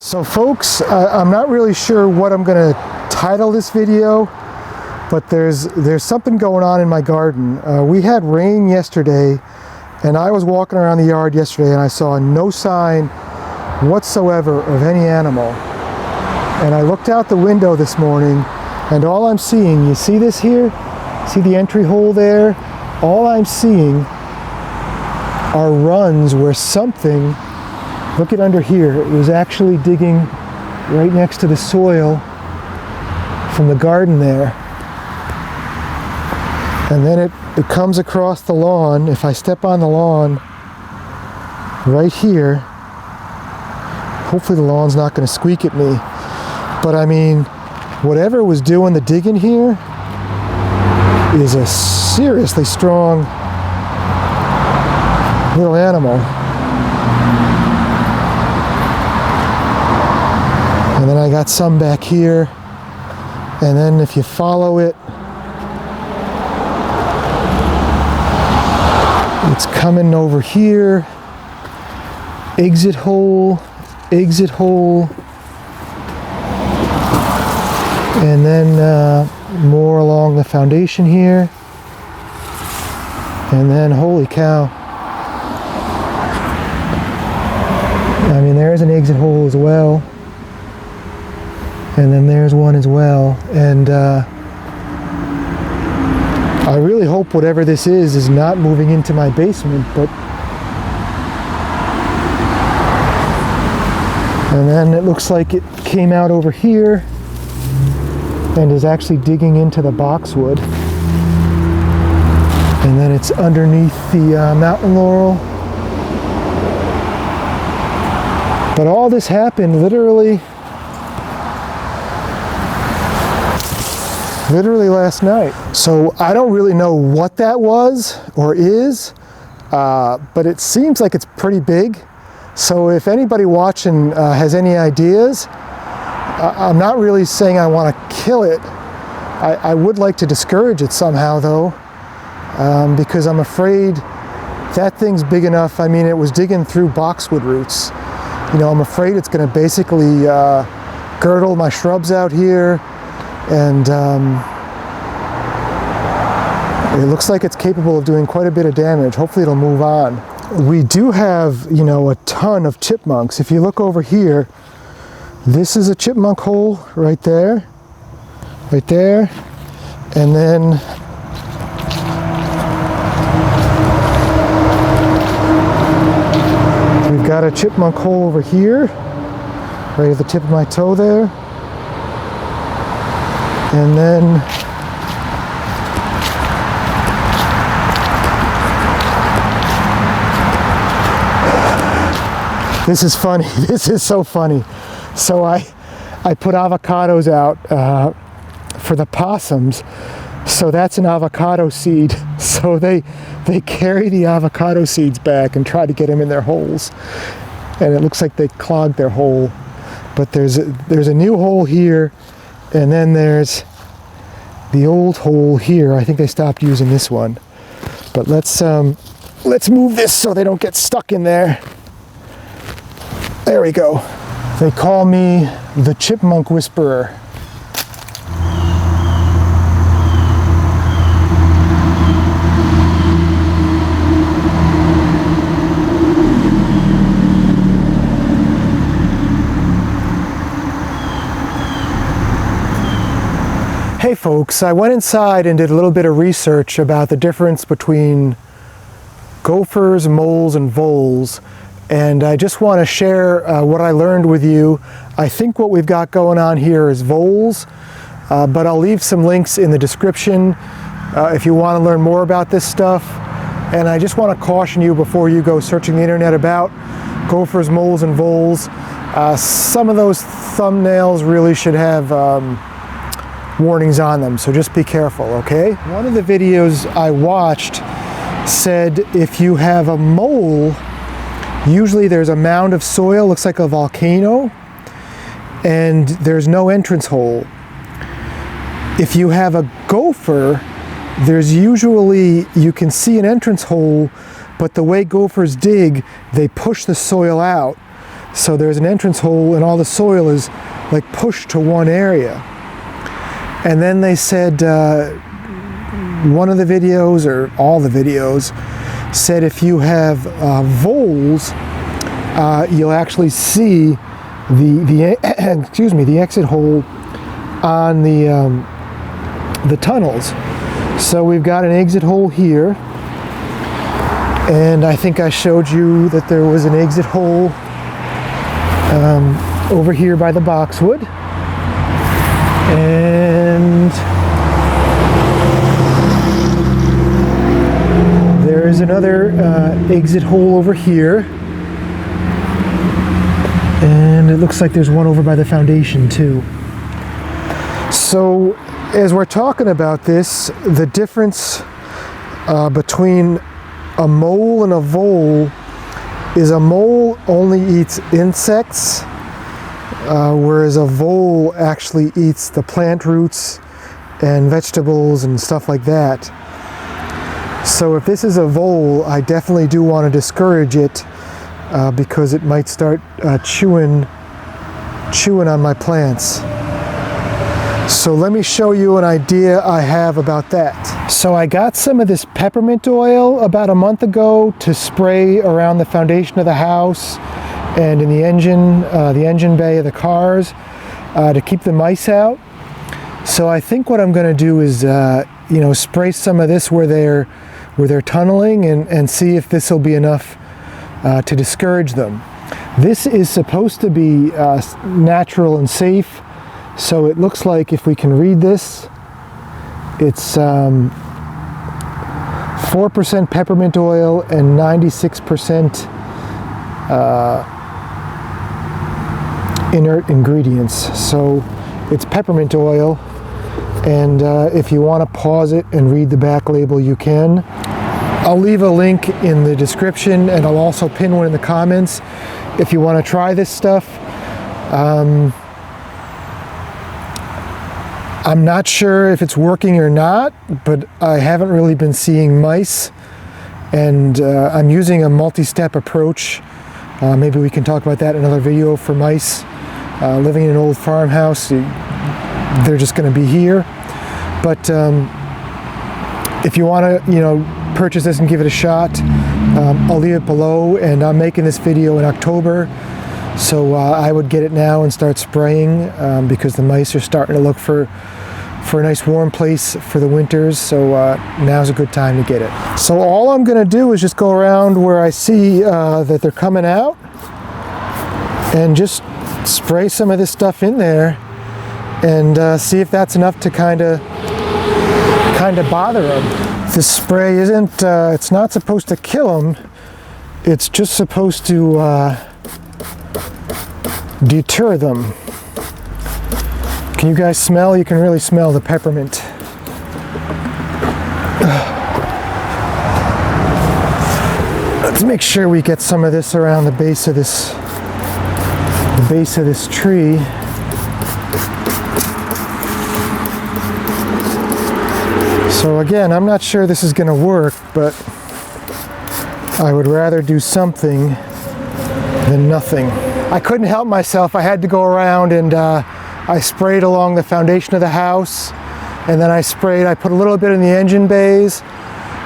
So folks, I'm not really sure what I'm going to title this video, but there's something going on in my garden. We had rain yesterday, and I was walking around the yard yesterday and I saw no sign whatsoever of any animal. And I looked out the window this morning, and all I'm seeing, you see this here? See the entry hole there? All I'm seeing are runs where something, look at under here, it was actually digging right next to the soil from the garden there. And then it comes across the lawn. If I step on the lawn right here, hopefully the lawn's not going to squeak at me. But I mean, whatever was doing the digging here is a seriously strong little animal. And then I got some back here, and then if you follow it, it's coming over here, exit hole, and then more along the foundation here, and then holy cow, I mean there's an exit hole as well. And then there's one as well, and I really hope whatever this is not moving into my basement, but and then it looks like it came out over here and is actually digging into the boxwood, and then it's underneath the mountain laurel. But all this happened literally last night. So I don't really know what that was or is, but it seems like it's pretty big. So if anybody watching has any ideas, I'm not really saying I want to kill it. I would like to discourage it somehow though, because I'm afraid that thing's big enough. I mean, it was digging through boxwood roots. You know, I'm afraid it's going to basically girdle my shrubs out here. And it looks like it's capable of doing quite a bit of damage. Hopefully it'll move on. We do have, you know, a ton of chipmunks. If you look over here, this is a chipmunk hole right there, and then we've got a chipmunk hole over here, right at the tip of my toe there. And then this is funny. This is so funny. So I put avocados out for the possums. So that's an avocado seed. So they carry the avocado seeds back and try to get them in their holes. And it looks like they clogged their hole. But there's a new hole here. And then there's the old hole here. I think they stopped using this one. But let's move this so they don't get stuck in there. There we go. They call me the Chipmunk Whisperer. Hey folks, I went inside and did a little bit of research about the difference between gophers, moles, and voles, and I just want to share what I learned with you. I think what we've got going on here is voles, but I'll leave some links in the description if you want to learn more about this stuff. And I just want to caution you before you go searching the internet about gophers, moles, and voles. Some of those thumbnails really should have warnings on them, so just be careful, okay? One of the videos I watched said if you have a mole, usually there's a mound of soil, looks like a volcano, and there's no entrance hole. If you have a gopher, there's usually, you can see an entrance hole, but the way gophers dig, they push the soil out. So there's an entrance hole and all the soil is like pushed to one area. And then they said, one of the videos, or all the videos, said if you have voles, you'll actually see the exit hole on the tunnels. So we've got an exit hole here, and I think I showed you that there was an exit hole over here by the boxwood, and there is another exit hole over here, and it looks like there's one over by the foundation too. So as we're talking about this, the difference between a mole and a vole is a mole only eats insects, whereas a vole actually eats the plant roots and vegetables and stuff like that. So if this is a vole, I definitely do want to discourage it because it might start chewing on my plants. So let me show you an idea I have about that. So I got some of this peppermint oil about a month ago to spray around the foundation of the house and in the engine bay of the cars to keep the mice out. So I think what I'm going to do is spray some of this where they're tunneling and see if this will be enough to discourage them. This is supposed to be natural and safe. So it looks like, if we can read this, it's 4% peppermint oil and 96% inert ingredients. So it's peppermint oil, and if you want to pause it and read the back label, you can. I'll leave a link in the description, and I'll also pin one in the comments if you want to try this stuff. I'm not sure if it's working or not, but I haven't really been seeing mice, and I'm using a multi-step approach. Maybe we can talk about that in another video for mice. Living in an old farmhouse, they're just going to be here. But if you want to, purchase this and give it a shot, I'll leave it below, and I'm making this video in October. So I would get it now and start spraying because the mice are starting to look for a nice warm place for the winters. So now's a good time to get it. So all I'm going to do is just go around where I see that they're coming out and just spray some of this stuff in there and see if that's enough to kind of bother them. This spray isn't, it's not supposed to kill them. It's just supposed to deter them. Can you guys smell? You can really smell the peppermint. Let's make sure we get some of this around the base of this tree. So again, I'm not sure this is going to work, but I would rather do something than nothing. I couldn't help myself. I had to go around, and I sprayed along the foundation of the house, and then I put a little bit in the engine bays,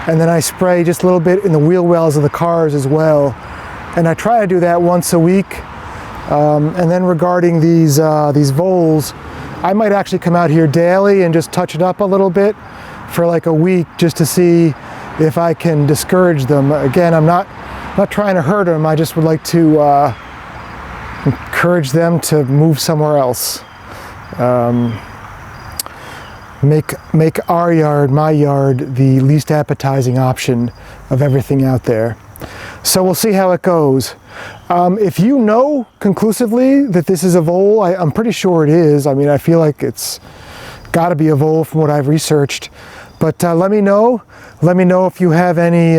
and then I sprayed just a little bit in the wheel wells of the cars as well. And I try to do that once a week. And then regarding these voles, I might actually come out here daily and just touch it up a little bit for like a week just to see if I can discourage them. Again, I'm not trying to hurt them. I just would like to encourage them to move somewhere else. Make our yard, my yard, the least appetizing option of everything out there. So we'll see how it goes. If you know conclusively that this is a vole, I'm pretty sure it is. I mean, I feel like it's got to be a vole from what I've researched. But let me know. Let me know if you have any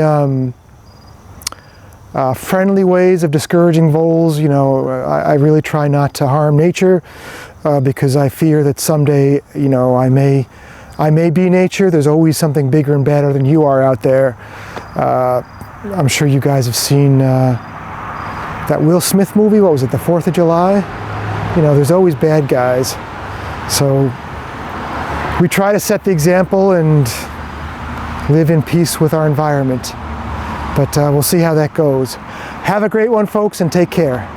friendly ways of discouraging voles. I really try not to harm nature because I fear that someday, I may be nature. There's always something bigger and badder than you are out there. I'm sure you guys have seen that Will Smith movie, what was it, the 4th of July? You know, there's always bad guys. So we try to set the example and live in peace with our environment. But we'll see how that goes. Have a great one, folks, and take care.